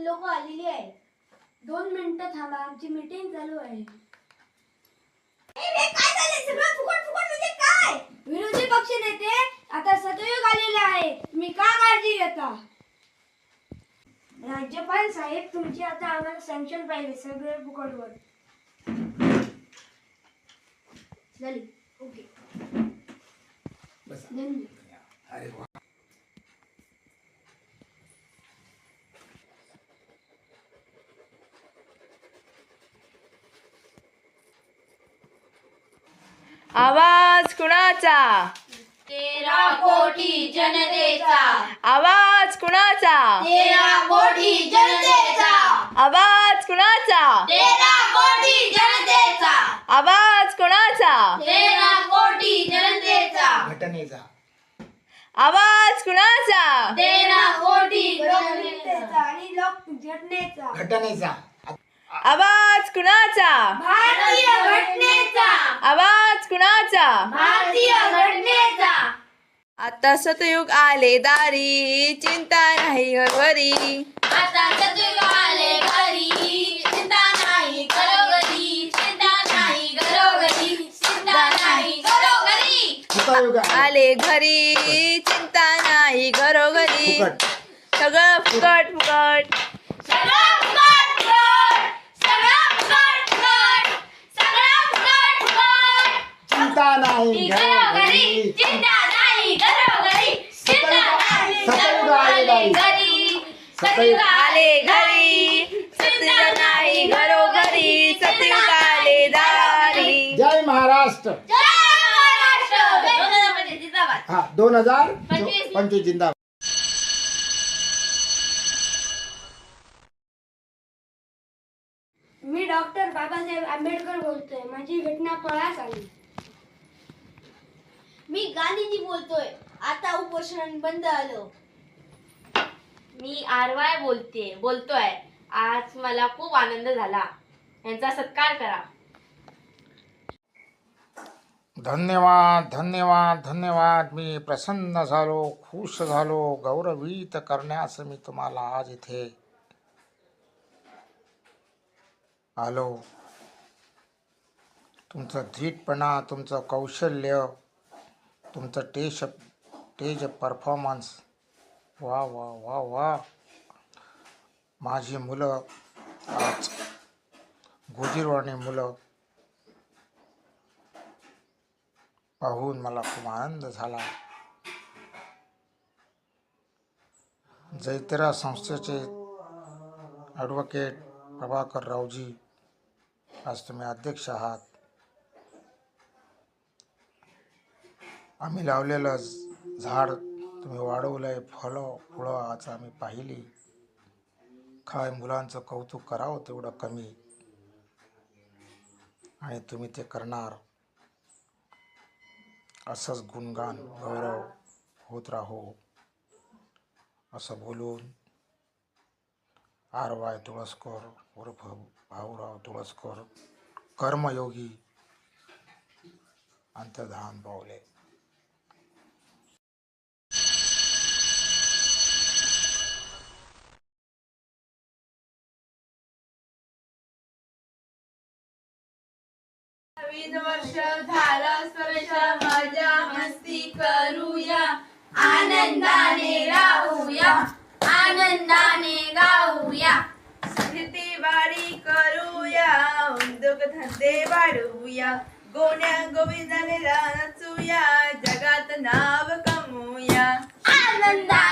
लोक आलेली आहेत. 2 मिनिटं थांबा, आमची मीटिंग चालू आहे. काय झाले? सगळं फुकट फुकट म्हणजे काय? विरोधी पक्ष नेते आता सतयुग आलेला आहे. तुम्ही का काळजी घेता? राज्यपाल साहेब, तुमची आता आम्हाला सँक्शन पाहिजे सगळे फुकटवर. झाली. ओके. अरे वा. आवाज कुणाचा? 13 कोटी जनतेचा. आवाज कुणाचा? 13 कोटी जनतेचा. आवाज कुणाचा? 13 कोटी जनतेचा. आवाज कुणाचा? 13 कोटी जनतेचा. घटनेचा. आवाज कुणाचा? 13 कोटी जनतेचा आणि लोकघटनेचा. घटनेचा. आवाज कुणाचा? भारतीय घटनेचा. आवाज कुणाचा? भारतीय घटनेचा. आता सतयुग आले दारी, चिंता नाही घरभरी. आता सतयुग आले घरी, चिंता नाही घरोघरी. चिंता नाही घरोघरी. चिंता नाही घरोघरी. फुकायुग आले घरी, चिंता नाही घरोघरी. फुकट. सगळं फुकट फुकट. सगळं फुकट फुकट. सगळं फुकट फुकट. सगळं फुकट फुकट. चिंता नाही घरोघरी. चिंता नाही घरोघरी. चिंता नाही घरोघरी. सतयुग आले घरी, चिंता नाही घरोघरी. सतयुग आले दारी. जय महाराष्ट्र. जय महाराष्ट्र. जिंदाबाद. हा 2025 जिंदाबाद. मी डॉक्टर बाबासाहेब आंबेडकर बोलतोय. माझी घटना पळास आली. मी गांधीजी बोलतोय. आता उपोषण बंद आलं. मी आरवाय बोलतोय. आज मला खूप आनंद झाला. यांचा सत्कार करा. धन्यवाद धन्यवाद धन्यवाद. मी प्रसन्न झालो, खुश झालो. गौरवित करण्यास मी तुम्हाला आज इथे आलो. तुमचं धीटपणा, तुमचं कौशल्य, तुमचं स्टेज परफॉर्मन्स, वा वा वा वा. माझी मुलं आज गोजीरवाणी मुलं पाहून मला खूप आनंद झाला. जैतरा संस्थेचे ॲडव्होकेट प्रभाकर रावजी, आज तुम्ही अध्यक्ष आहात. आम्ही लावलेलं झाड तुम्ही वाढवलं आहे. फुलं आज आम्ही पाहिली. काय मुलांचं कौतुक करावं तेवढं कमी, आणि तुम्ही ते करणार. असंच गुणगान गौरव होत राहो असं बोलून आरवाय तुळसकर उर्फ भाऊराव तुळसकर कर्मयोगी अंतर्धान पावले. नवीन वर्ष झालं स्पर्श, मजा मस्ती करूया. आनंदाने राहूया. आनंदाने गाऊया. शेतीवाडी करूया. उद्योग धंदे वाढवूया. गोण्या गोविंदाने नाचूया. जगात नाव कमवूया. आनंदाने